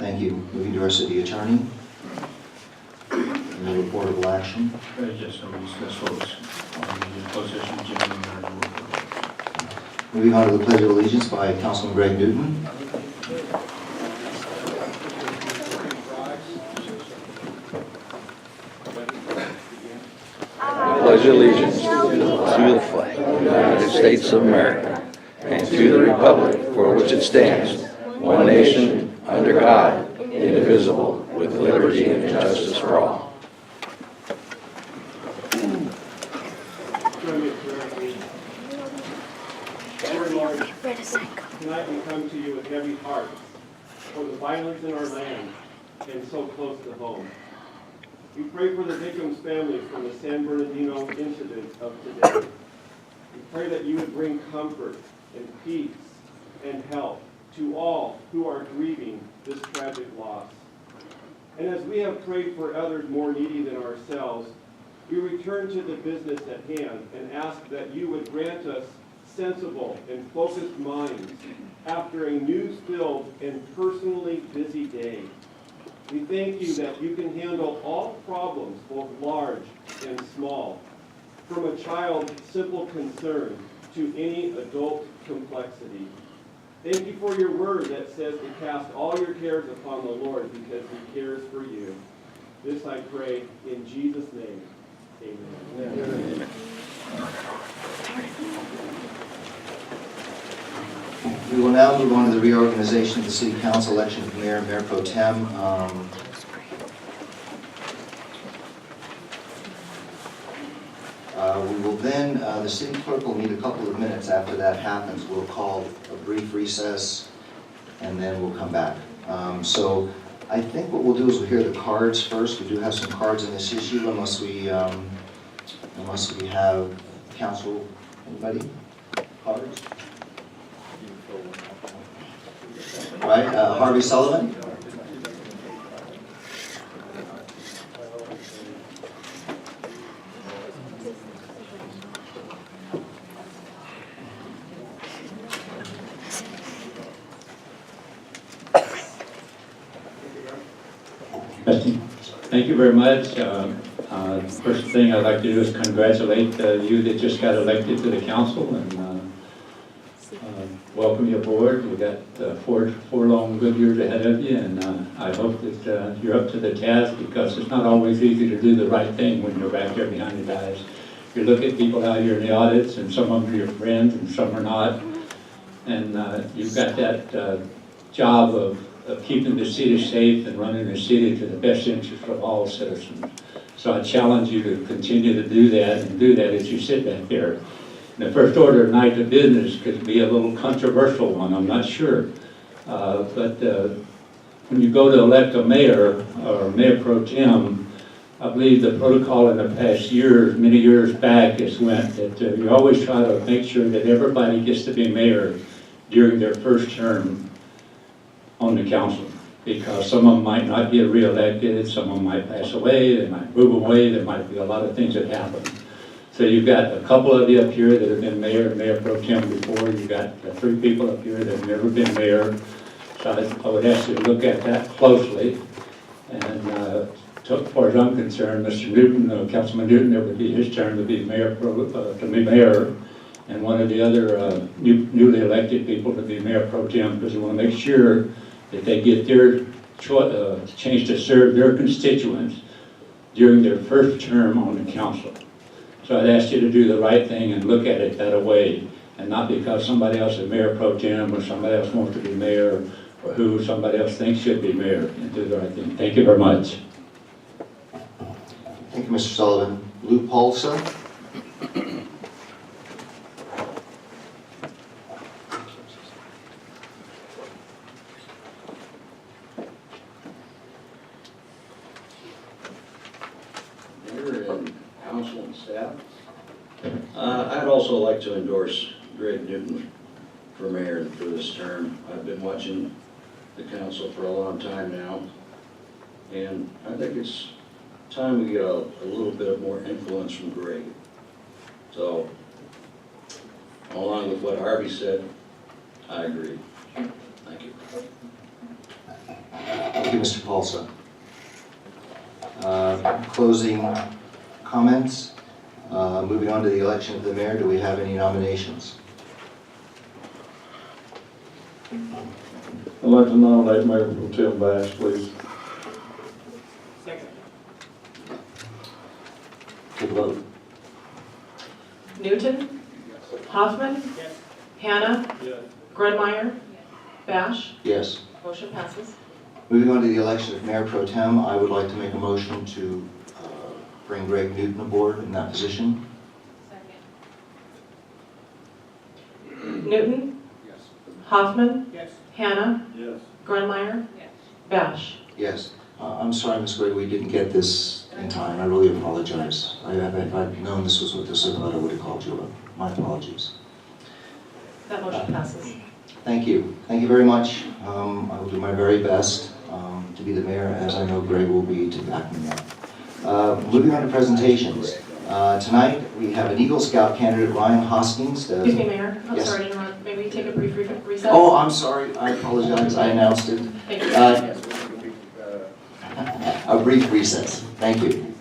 Thank you. Moving to our city attorney. Any reportable action? Just some dismissals on the closed session agenda and our work. Moving on to the Pledge of Allegiance by Councilman Greg Newton. Pledge allegiance to the flag of the United States of America and to the republic for which it stands, one nation, under God, indivisible, with liberty and justice for all. Tonight we come to you with heavy hearts for the violence in our land and so close to home. We pray for the victims' families from the San Bernardino incident of today. We pray that you would bring comfort and peace and help to all who are grieving this tragic loss. And as we have prayed for others more needy than ourselves, we return to the business at hand and ask that you would grant us sensible and focused minds after a news-filled and personally busy day. We thank you that you can handle all problems, both large and small, from a child's simple concern to any adult complexity. Thank you for your word that says to cast all your cares upon the Lord because he cares for you. This I pray in Jesus' name. Amen. Amen. We will now move on to the reorganization of the city council, election of mayor and mayor pro tem. We will then, the city clerk will need a couple of minutes after that happens. We'll call a brief recess and then we'll come back. So I think what we'll do is we'll hear the cards first. We do have some cards in this issue unless we have council, anybody? Cards? All right, Harvey Sullivan. Thank you very much. First thing I'd like to do is congratulate you that just got elected to the council and welcome you aboard. We've got four long good years ahead of you, and I hope that you're up to the task because it's not always easy to do the right thing when you're back there behind the guys. You look at people out here in the audits, and some of them are your friends and some are not, and you've got that job of keeping the city safe and running the city to the best interest of all citizens. So I challenge you to continue to do that and do that as you sit back there. The first order of night of business could be a little controversial one, I'm not sure. But when you go to elect a mayor or mayor pro tem, I believe the protocol in the past years, many years back, has went that you always try to make sure that everybody gets to be mayor during their first term on the council, because some of them might not get reelected, some of them might pass away, they might move away, there might be a lot of things that happen. So you've got a couple of you up here that have been mayor and mayor pro tem before, you've got 3 people up here that have never been mayor. So I would ask you to look at that closely. And as far as I'm concerned, Mr. Newton, Councilman Newton, it would be his turn to be mayor, and one of the other newly elected people to be mayor pro tem, because we want to make sure that they get their chance to serve their constituents during their first term on the council. So I'd ask you to do the right thing and look at it that way, and not because somebody else is mayor pro tem or somebody else wants to be mayor or who somebody else thinks should be mayor, and do the right thing. Thank you very much. Thank you, Mr. Sullivan. Lou Paulsa. Council and staff. I'd also like to endorse Greg Newton for mayor for this term. I've been watching the council for a long time now, and I think it's time we get a little bit of more influence from Greg. So, along with what Harvey said, I agree. Thank you. Thank you, Mr. Paulson. Closing comments. Moving on to the election of the mayor, do we have any nominations? I'd like to nominate Mayor Pro Tem Bass, please. Second. Take a vote. Newton. Hoffman. Yes. Hannah. Yes. Grunmeyer. Bash. Yes. Motion passes. Moving on to the election of mayor pro tem, I would like to make a motion to bring Greg Newton aboard in that position. Newton. Yes. Hoffman. Yes. Hannah. Yes. Grunmeyer. Bash. Yes. I'm sorry, Ms. Gray, we didn't get this in time. I really apologize. If I'd known this was what this was about, I would have called you up. My apologies. That motion passes. Thank you. Thank you very much. I will do my very best to be the mayor, as I know Greg will be to back me up. Moving on to presentations. Tonight, we have an Eagle Scout candidate, Ryan Hoskins. Excuse me, Mayor. I'm Yes. sorry to interrupt. Maybe take a brief recess? Oh, I'm sorry. I apologize. I announced it. Thank you. A brief recess. Thank you.